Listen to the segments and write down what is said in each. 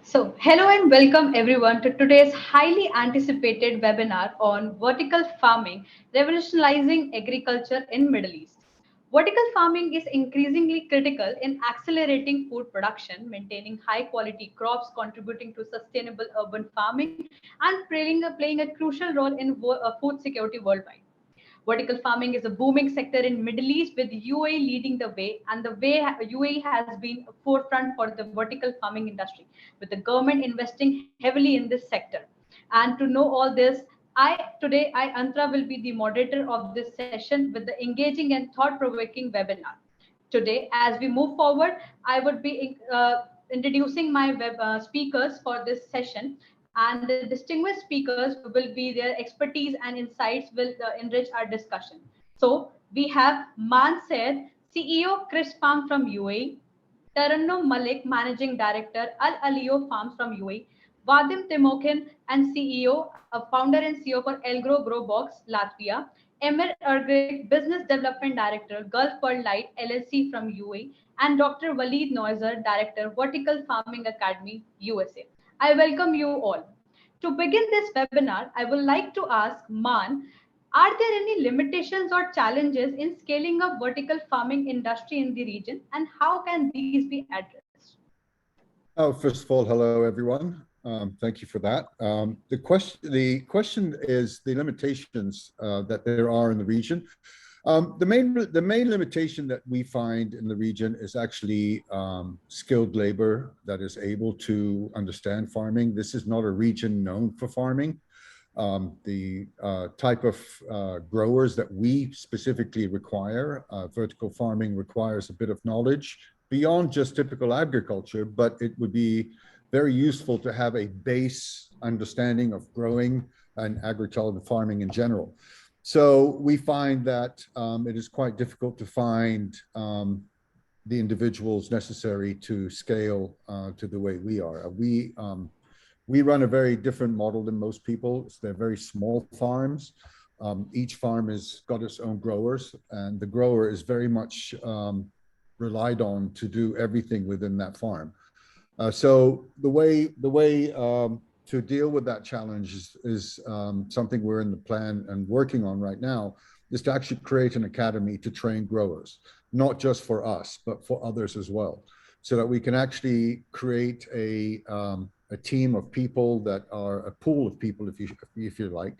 Hello and welcome everyone to today's highly anticipated webinar on vertical farming, revolutionizing agriculture in Middle East. Vertical farming is increasingly critical in accelerating food production, maintaining high quality crops, contributing to sustainable urban farming, and playing a crucial role in food security worldwide. Vertical farming is a booming sector in Middle East with UAE leading the way, and the way UAE has been a forefront for the vertical farming industry, with the government investing heavily in this sector. And to know all this, I Antra will be the moderator of this session with the engaging and thought-provoking webinar. Today, as we move forward, I would be introducing my speakers for this session, and the distinguished speakers will be their expertise and insights will enrich our discussion. So we have Maan Said, CEO CRYSP from UAE, Tarannum Malik, Managing Director, Aliyo Farms from UAE, Vadim Timokhin, and CEO, founder and CEO for ELGRO GrowBox, Latvia, Emir Ergec, Business Development Director, Gulf Perlite LLC from UAE, and Dr. Walid Nosir, Director, Vertical Farming Academy, USA. I welcome you all. To begin this webinar, I would like to ask Maan, are there any limitations or challenges in scaling up vertical farming industry in the region, and how can these be addressed? First of all, hello everyone. Thank you for that. The question is the limitations that there are in the region. The main limitation that we find in the region is actually skilled labor that is able to understand farming. This is not a region known for farming. The type of growers that we specifically require, vertical farming requires a bit of knowledge beyond just typical agriculture, but it would be very useful to have a base understanding of growing and agricultural farming in general. So we find that it is quite difficult to find the individuals necessary to scale to the way we are. We run a very different model than most people. They're very small farms. Each farm has got its own growers, and the grower is very much relied on to do everything within that farm. So the way to deal with that challenge is something we're in the plan and working on right now, is to actually create an academy to train growers, not just for us, but for others as well, so that we can actually create a team of people that are a pool of people, if you like,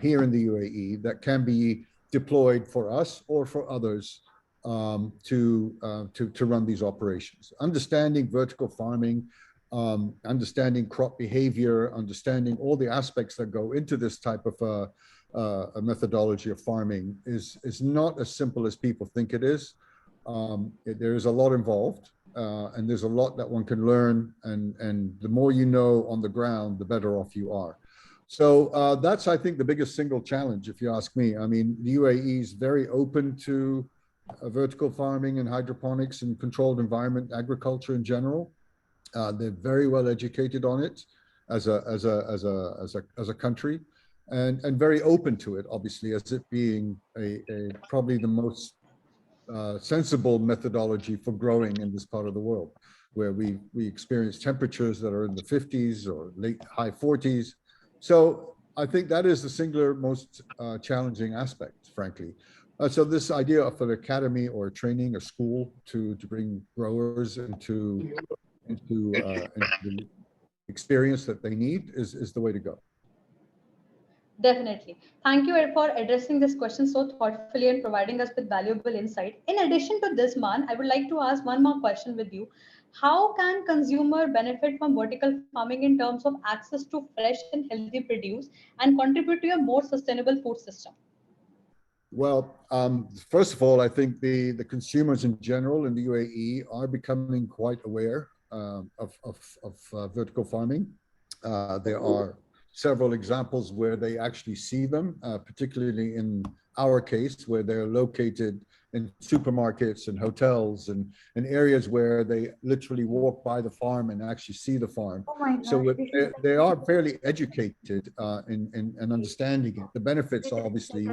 here in the UAE that can be deployed for us or for others to run these operations. Understanding vertical farming, understanding crop behavior, understanding all the aspects that go into this type of a methodology of farming is not as simple as people think it is. There is a lot involved, and there's a lot that one can learn, and the more you know on the ground, the better off you are. So that's, I think, the biggest single challenge, if you ask me. I mean, the UAE is very open to vertical farming and hydroponics and controlled environment agriculture in general. They're very well educated on it as a country, and very open to it, obviously, as it being probably the most sensible methodology for growing in this part of the world, where we experience temperatures that are in the 50s or high 40s. So I think that is the singular most challenging aspect, frankly. So this idea of an academy or training, a school to bring growers into the experience that they need is the way to go. Definitely. Thank you for addressing this question so thoughtfully and providing us with valuable insight. In addition to this, Maan, I would like to ask one more question with you. How can consumer benefit from vertical farming in terms of access to fresh and healthy produce and contribute to a more sustainable food system? Well, first of all, I think the consumers in general in the UAE are becoming quite aware of vertical farming. There are several examples where they actually see them, particularly in our case, where they're located in supermarkets and hotels and in areas where they literally walk by the farm and actually see the farm. Oh my God. So they are fairly educated in understanding it. The benefits, obviously,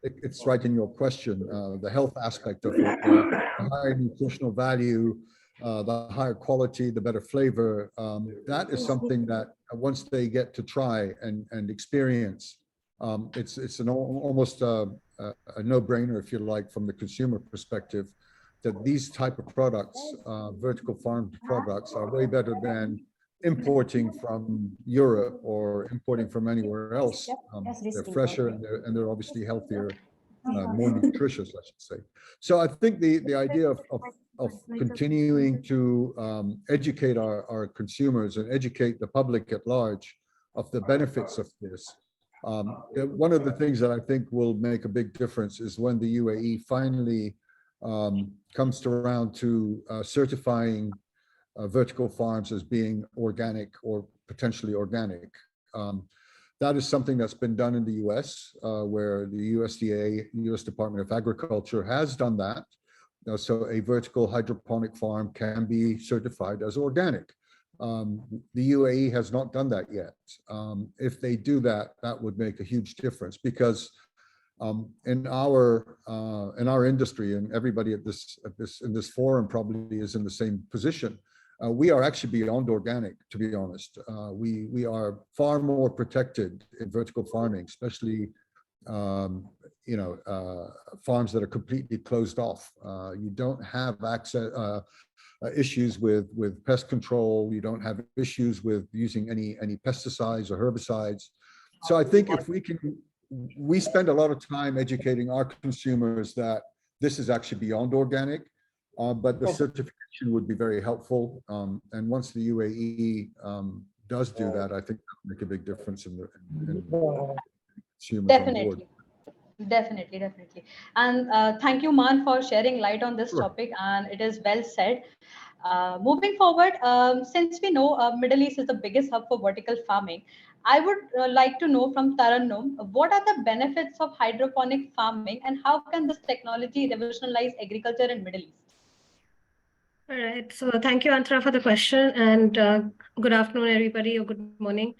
it's right in your question, the health aspect of it, the higher nutritional value, the higher quality, the better flavor. That is something that once they get to try and experience, it's almost a no-brainer, if you like, from the consumer perspective, that these type of products, vertical farmed products, are way better than importing from Europe or importing from anywhere else. They're fresher and they're obviously healthier, more nutritious, I should say. So I think the idea of continuing to educate our consumers and educate the public at large of the benefits of this. One of the things that I think will make a big difference is when the UAE finally comes around to certifying vertical farms as being organic or potentially organic. That is something that's been done in the US, where the USDA, US Department of Agriculture, has done that. So a vertical hydroponic farm can be certified as organic. The UAE has not done that yet. If they do that, that would make a huge difference, because in our industry, and everybody in this forum probably is in the same position, we are actually beyond organic, to be honest. We are far more protected in vertical farming, especially farms that are completely closed off. You don't have access issues with pest control. You don't have issues with using any pesticides or herbicides. So I think if we spend a lot of time educating our consumers that this is actually beyond organic, but the certification would be very helpful. And once the UAE does do that, I think that'll make a big difference in consumers on board. Definitely. And thank you, Maan, for sharing light on this Sure. topic, and it is well said. Moving forward, since we know Middle East is the biggest hub for vertical farming, I would like to know from Tarannum, what are the benefits of hydroponic farming and how can this technology revolutionize agriculture in Middle East? All right. So thank you, Antra, for the question, and good afternoon, everybody, or good morning.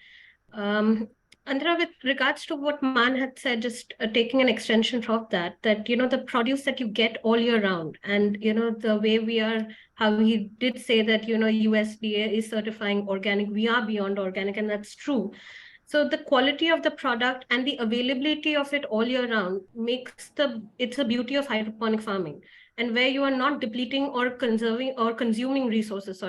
Andhra, with regards to what Maan had said, just taking an extension of that, the produce that you get all year round, and, the way we are, how he did say that, USDA is certifying organic, we are beyond organic, and that's true. So the quality of the product and the availability of it all year round it's the beauty of hydroponic farming, and where you are not depleting or conserving or consuming resources,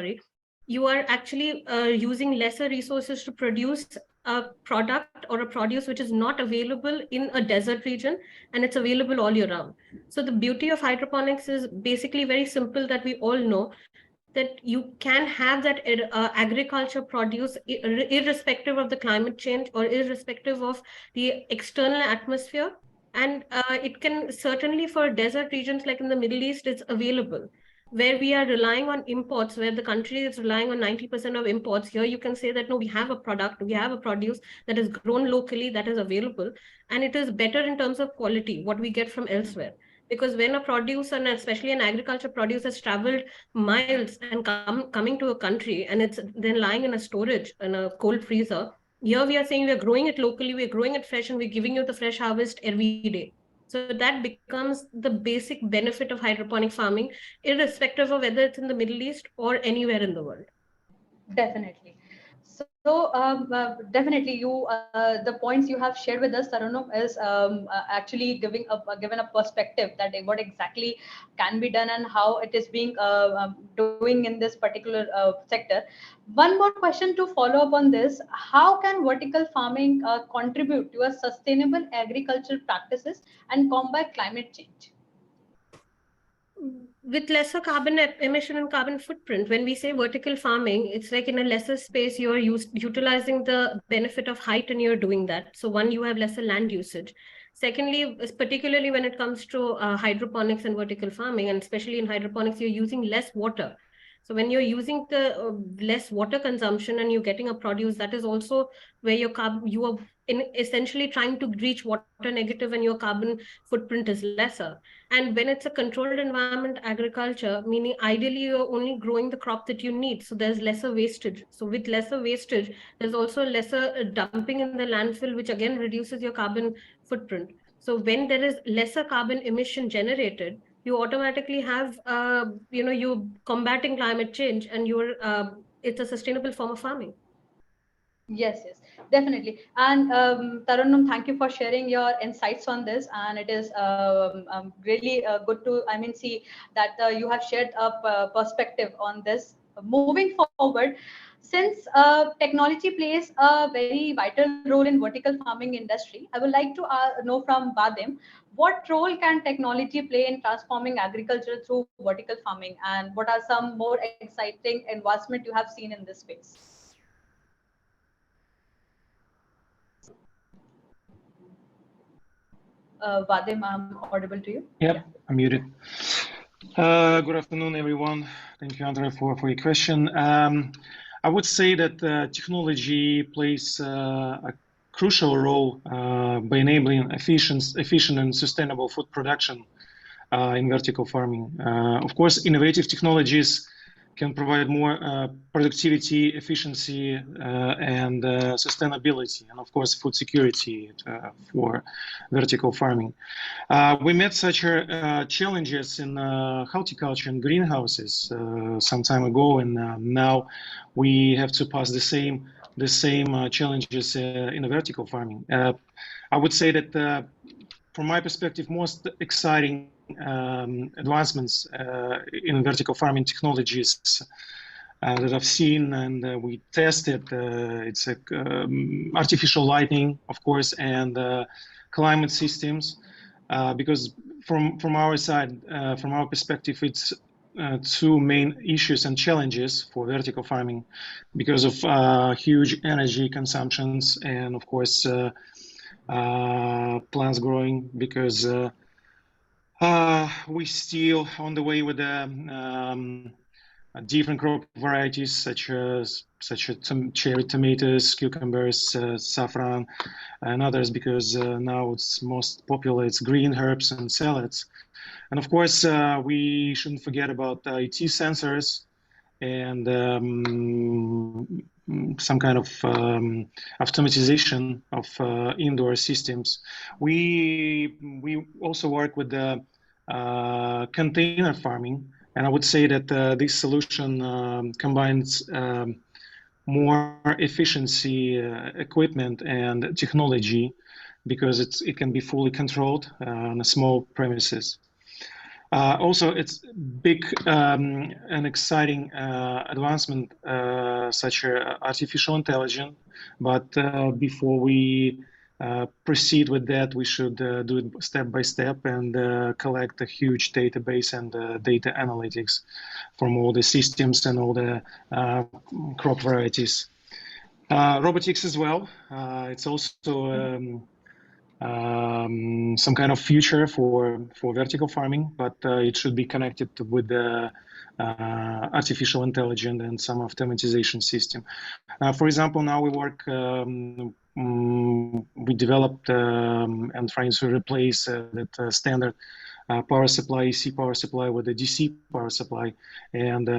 you are actually using lesser resources to produce a product or a produce which is not available in a desert region, and it's available all year round. So the beauty of hydroponics is basically very simple, that we all know that you can have that agriculture produce irrespective of the climate change or irrespective of the external atmosphere. And it can certainly, for desert regions like in the Middle East, it's available. Where we are relying on imports, where the country is relying on 90% of imports, here you can say that, no, we have a product, we have a produce that is grown locally, that is available, and it is better in terms of quality, what we get from elsewhere. Because when a produce, and especially an agriculture produce, has traveled miles and coming to a country, and it's then lying in a storage, in a cold freezer, here we are saying we're growing it locally, we're growing it fresh, and we're giving you the fresh harvest every day. So that becomes the basic benefit of hydroponic farming, irrespective of whether it's in the Middle East or anywhere in the world. Definitely. So definitely, the points you have shared with us, Tarannum, is actually given a perspective that what exactly can be done and how it is being doing in this particular sector. One more question to follow up on this: how can vertical farming contribute to a sustainable agricultural practices and combat climate change? With lesser carbon emission and carbon footprint, when we say vertical farming, it's like in a lesser space, you're utilizing the benefit of height, and you're doing that. So one, you have lesser land usage. Secondly, particularly when it comes to hydroponics and vertical farming, and especially in hydroponics, you're using less water. So when you're using the less water consumption and you're getting a produce, that is also where you are essentially trying to reach water negative, and your carbon footprint is lesser. And when it's a controlled environment agriculture, meaning ideally you're only growing the crop that you need, so there's lesser wastage. So with lesser wastage, there's also lesser dumping in the landfill, which again reduces your carbon footprint. So when there is lesser carbon emission generated, you automatically have, you combating climate change, and it's a sustainable form of farming. Yes, yes, definitely. And Tarannum, thank you for sharing your insights on this. And it is really good to, see that you have shared a perspective on this. Moving forward, since technology plays a very vital role in vertical farming industry, I would like to know from Vadim, what role can technology play in transforming agriculture through vertical farming, and what are some more exciting advancement you have seen in this space? Vadim, I'm audible to you? Yep, Yeah. I'm muted. Good afternoon, everyone. Thank you, Andre, for your question. I would say that technology plays a crucial role by enabling efficient and sustainable food production in vertical farming. Of course, innovative technologies can provide more productivity, efficiency, and sustainability, and of course, food security for vertical farming. We met such challenges in horticulture and greenhouses some time ago, and now we have to pass the same challenges in vertical farming. I would say that from my perspective, most exciting advancements in vertical farming technologies that I've seen and we tested, it's artificial lighting, of course, and climate systems, because from our side, from our perspective, it's two main issues and challenges for vertical farming because of huge energy consumptions and, of course, plants growing, because we still on the way with different crop varieties such as cherry tomatoes, cucumbers, saffron, and others, because now it's most popular, it's green herbs and salads. And of course, we shouldn't forget about IT sensors and some kind of automatization of indoor systems. We also work with the container farming, and I would say that this solution combines more efficiency, equipment, and technology, because it can be fully controlled on a small premises. Also, it's big and exciting advancement such as artificial intelligence. But before we proceed with that, we should do it step by step and collect a huge database and data analytics from all the systems and all the crop varieties. Robotics as well. It's also some kind of future for vertical farming, but it should be connected with the artificial intelligence and some automatization system. For example, now we work, we developed and trying to replace that standard power supply, AC power supply, with a DC power supply, and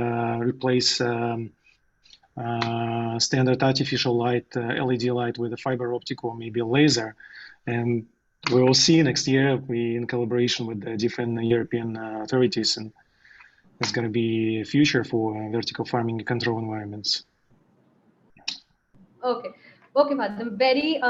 replace standard artificial light, LED light, with a fiber optic or maybe a laser. And we will see next year, we in collaboration with the different European authorities, and it's going to be a future for vertical farming control environments. Okay. Okay, Vadim, very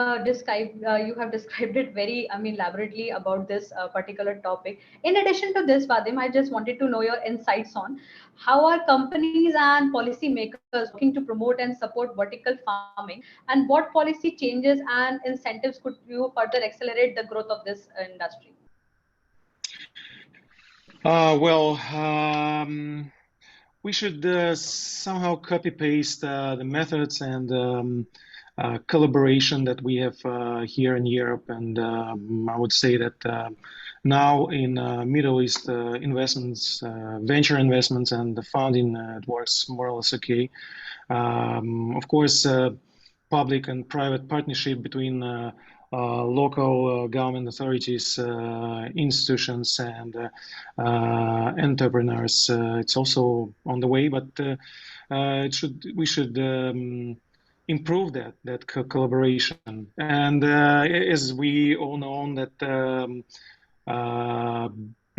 you have described it very, elaborately about this particular topic. In addition to this, Vadim, I just wanted to know your insights on how are companies and policymakers working to promote and support vertical farming, and what policy changes and incentives could you further accelerate the growth of this industry? We should somehow copy paste the methods and collaboration that we have here in Europe, and I would say that now in Middle East investments, venture investments, and the funding, it works more or less okay. Of course, public and private partnership between local government authorities, institutions, and entrepreneurs. It's also on the way, but we should improve that collaboration. And as we all know, that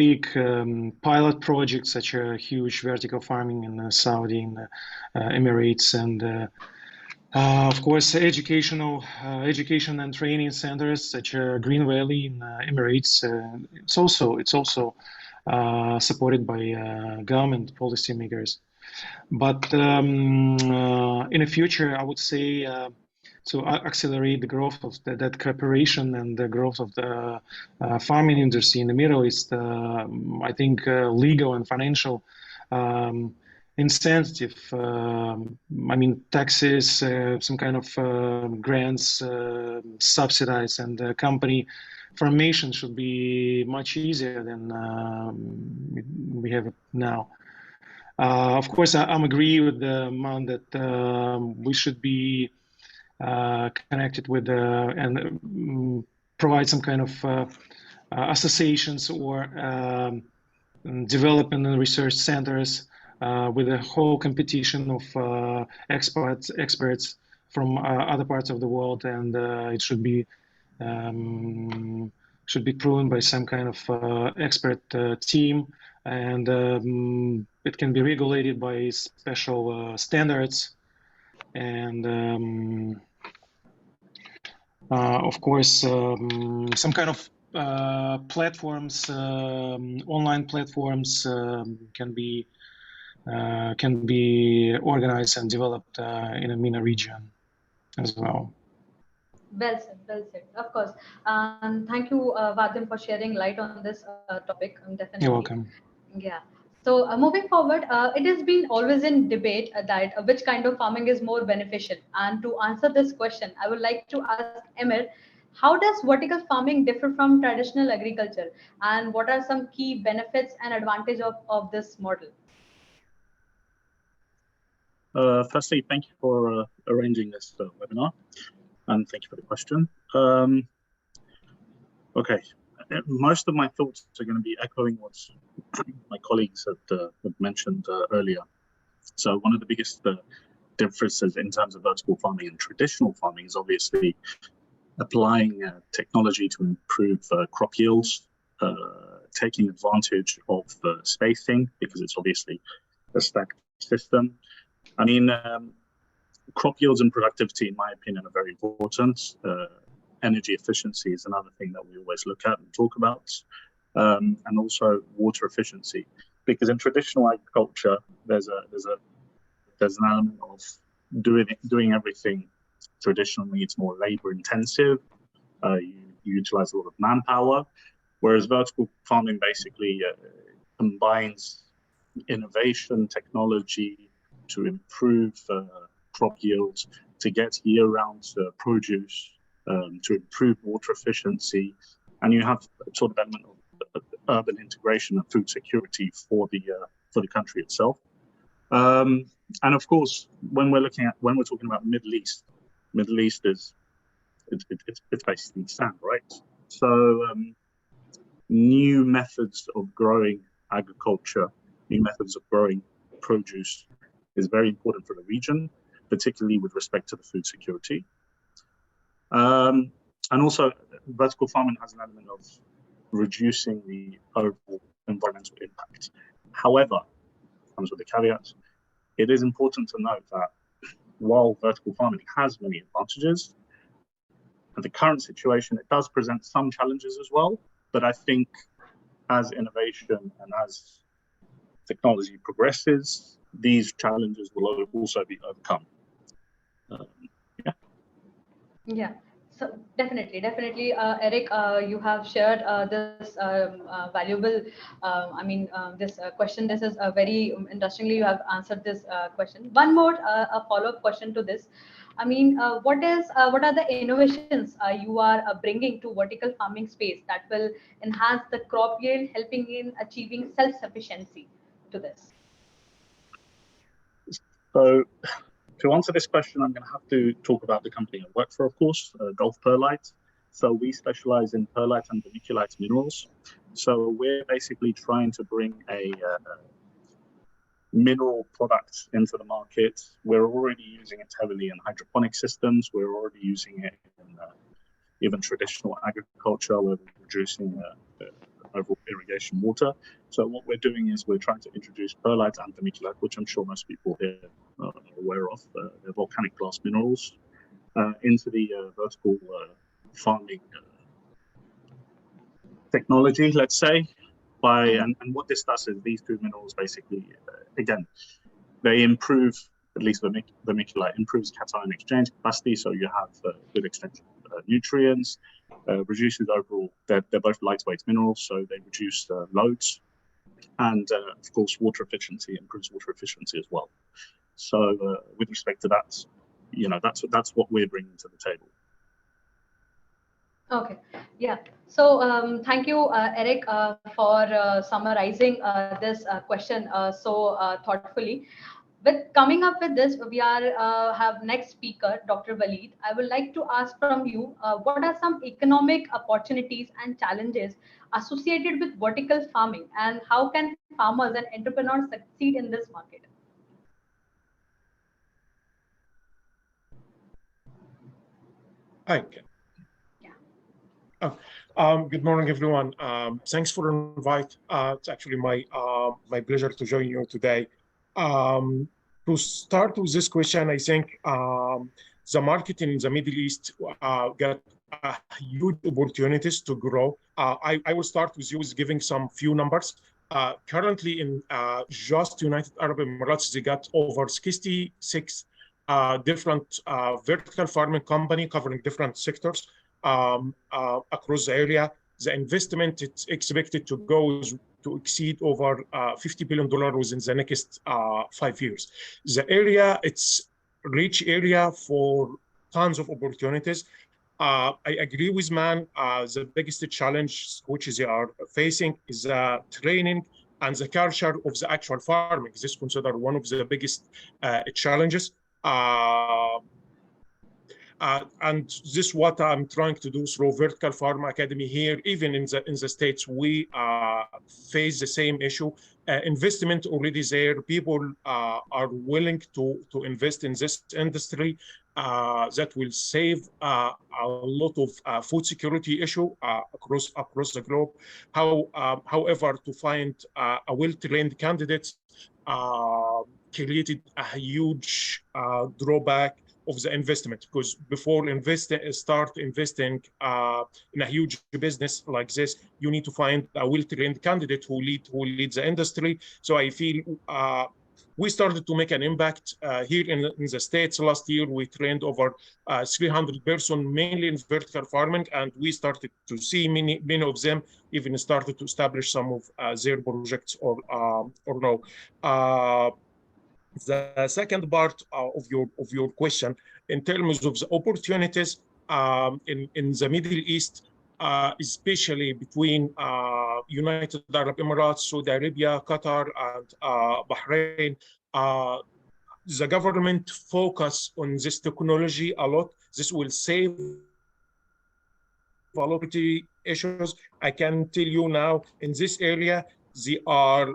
big pilot projects, such as huge vertical farming in Saudi, in the Emirates, and of course, education and training centers such as Green Valley in Emirates. It's also supported by government policymakers. But in the future, I would say to accelerate the growth of that cooperation and the growth of the farming industry in the Middle East, I think legal and financial incentive, I mean taxes, some kind of grants, subsidies, and company formation should be much easier than we have now. Of course, I'm agree with the Maan that we should be connected with and provide some kind of associations or development and research centers with a whole competition of experts from other parts of the world, and it should be proven by some kind of expert team, and it can be regulated by special standards, and of course some kind of platforms, online platforms can be organized and developed in the MENA region as well. Well said, well said. Of course. And thank you, Vadim, for sharing light on this topic. Definitely. You're welcome. Yeah. So moving forward, it has been always in debate that which kind of farming is more beneficial. And to answer this question, I would like to ask Emir, how does vertical farming differ from traditional agriculture? And what are some key benefits and advantage of this model? Firstly, thank you for arranging this webinar, and thank you for the question. Okay, most of my thoughts are going to be echoing what my colleagues had mentioned earlier. So one of the biggest differences in terms of vertical farming and traditional farming is obviously applying technology to improve crop yields, taking advantage of spacing, because it's obviously a stacked system. I mean, crop yields and productivity, in my opinion, are very important. Energy efficiency is another thing that we always look at and talk about, and also water efficiency, because in traditional agriculture, there's an element of doing everything traditionally. It's more labor intensive. You utilize a lot of manpower, whereas vertical farming basically combines innovation, technology to improve crop yields, to get year-round produce, to improve water efficiency, and you have a sort of element of urban integration and food security for the country itself. And of course, when we're talking about Middle East is it's basically sand, right? So new methods of growing agriculture, new methods of growing produce is very important for the region, particularly with respect to the food security. And also, vertical farming has an element of reducing the overall environmental impact. However, comes with a caveat, it is important to note that while vertical farming has many advantages, in the current situation, it does present some challenges as well. But I think as innovation and as technology progresses, these challenges will also be overcome. Yeah, so definitely, Eric, you have shared this valuable, this question. This is very interestingly, you have answered this question. One more, a follow-up question to this. I mean, what are the innovations you are bringing to vertical farming space that will enhance the crop yield, helping in achieving self-sufficiency to this? So, to answer this question, I'm going to have to talk about the company I work for, of course, Gulf Perlite. So we specialize in perlite and vermiculite minerals. So we're basically trying to bring a mineral product into the market. We're already using it heavily in hydroponic systems. We're already using it in even traditional agriculture, where we're producing overall irrigation water. So what we're doing is we're trying to introduce perlite and vermiculite, which I'm sure most people here are aware of. They're volcanic glass minerals, into the vertical farming technology, let's say. And what this does is these two minerals basically, again, they improve, at least vermiculite improves cation exchange capacity, so you have good exchange of nutrients, reduces overall, they're both lightweight minerals, so they reduce loads, and of course water efficiency, improves water efficiency as well. So with respect to that, you know, that's what we're bringing to the table. Okay, yeah. So thank you, Eric, for summarizing this question so thoughtfully. With coming up with this, we are have next speaker, Dr. Walid. I would like to ask from you, what are some economic opportunities and challenges associated with vertical farming, and how can farmers and entrepreneurs succeed in this market? Hi. Good morning, everyone. Thanks for the invite. It's actually my pleasure to join you today. To start with this question, I think the market in the Middle East got huge opportunities to grow. I will start with you with giving some few numbers. Currently in just United Arab Emirates, they got over 66 different vertical farming company covering different sectors across the area. The investment is expected to go to exceed over $50 billion within the next 5 years. The area, it's rich area for tons of opportunities. I agree with Maan. The biggest challenge which they are facing is training and the culture of the actual farming. This is considered one of the biggest challenges. And this is what I'm trying to do through Vertical Farm Academy here. Even in the States, we face the same issue. Investment already there. People are willing to invest in this industry that will save a lot of food security issue across the globe. However, to find a well-trained candidate created a huge drawback of the investment, because before start investing in a huge business like this, you need to find a well-trained candidate who lead the industry. So I feel we started to make an impact here in the States. Last year, we trained over 300 persons, mainly in vertical farming, and we started to see many of them even started to establish some of their projects or no. The second part of your question, in terms of the opportunities in the Middle East, especially between United Arab Emirates, Saudi Arabia, Qatar, and Bahrain, the government focus on this technology a lot. This will save a lot of issues. I can tell you now, in this area, they are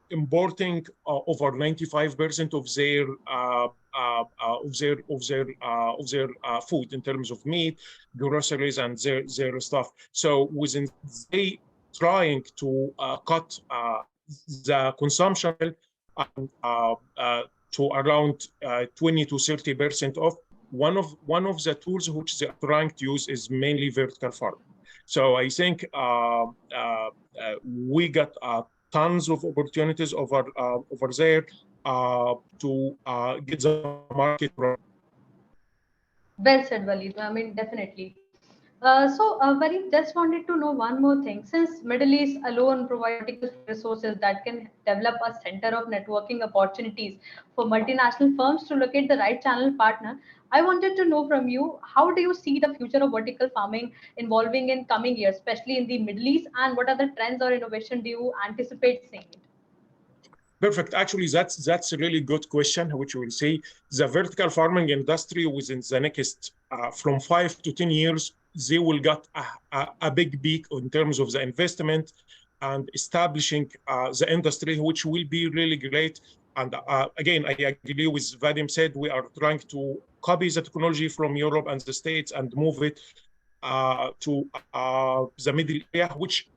importing over 95% of their food in terms of meat, groceries, and their stuff. So within they trying to cut the consumption to around 20 to 30% off. One of the tools which they are trying to use is mainly vertical farming. So I think we got tons of opportunities over there to get the market right. Well said, Walid. I mean, definitely. Walid, just wanted to know one more thing. Since Middle East alone provides critical resources that can develop a center of networking opportunities for multinational firms to locate the right channel partner, I wanted to know from you, how do you see the future of vertical farming evolving in coming years, especially in the Middle East, and what other trends or innovation do you anticipate seeing it? Perfect. Actually, that's a really good question, which we'll see. The vertical farming industry within the next from 5 to 10 years, they will get a big peak in terms of the investment and establishing the industry, which will be really great. And again, I agree with Vadim said, we are trying to copy the technology from Europe and the States and move it the middle area, which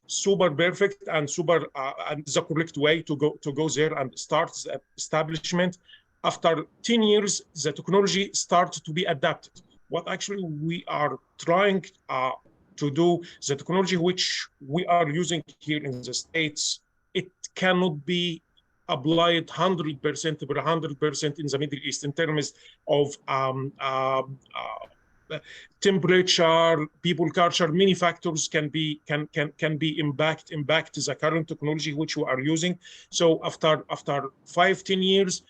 super perfect and super and the correct way to go there and start the establishment. After 10 years, the technology started to be adapted. What actually we are trying to do, the technology which we are using here in the States, it cannot be applied 100% per 100% in the Middle East in terms of temperature, people culture, many factors can be impact the current technology which we are using. So after 5-10 years,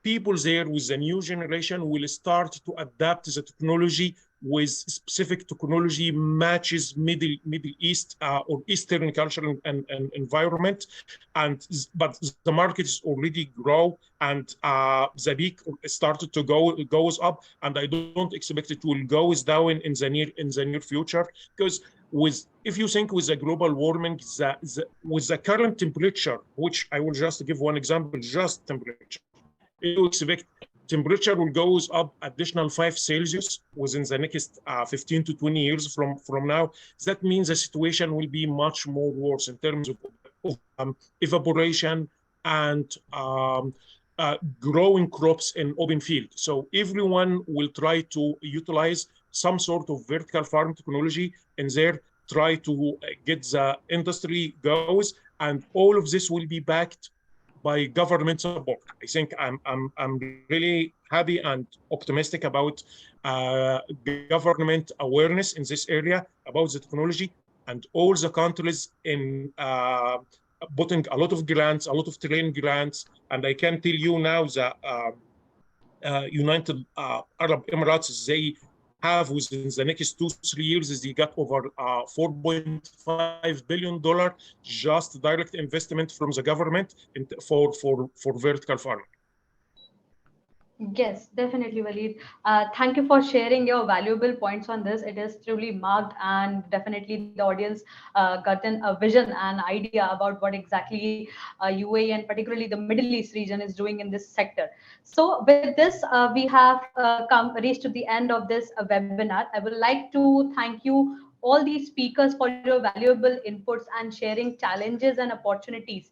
people there with the new generation will start to adapt the technology with specific technology matches Middle East or Eastern culture and environment, but the market is already grow and the peak started to goes up, and I don't expect it will goes down in the near future, because if you think with the global warming, with the current temperature, which I will just give one example, just temperature. You expect temperature will goes up additional 5 Celsius within the next 15 to 20 years from now. That means the situation will be much more worse in terms of evaporation and growing crops in open field. So everyone will try to utilize some sort of vertical farm technology in there, try to get the industry goes, and all of this will be backed by government support. I think I'm really happy and optimistic about government awareness in this area about the technology, and all the countries in putting a lot of grants, a lot of training grants, and I can tell you now that United Arab Emirates, they have within the next 2-3 years, they got over $4.5 billion just direct investment from the government for vertical farming. Yes, definitely, Walid. Thank you for sharing your valuable points on this. It is truly marked, and definitely the audience gotten a vision and idea about what exactly UAE and particularly the Middle East region is doing in this sector. So with this, we have reached to the end of this webinar. I would like to thank you all these speakers for your valuable inputs and sharing challenges and opportunities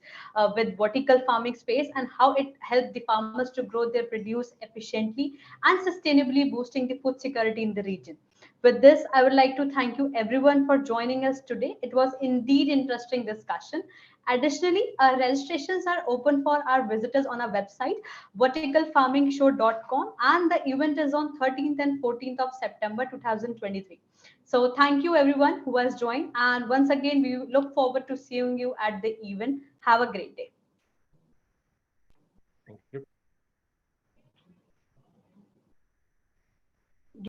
with vertical farming space and how it helped the farmers to grow their produce efficiently and sustainably, boosting the food security in the region. With this, I would like to thank you everyone for joining us today. It was indeed interesting discussion. Additionally, registrations are open for our visitors on our website, verticalfarmingshow.com, and the event is on 13th and 14th of September 2023. So thank you everyone who has joined. And once again, we look forward to seeing you at the event. Have a great day. Thank you.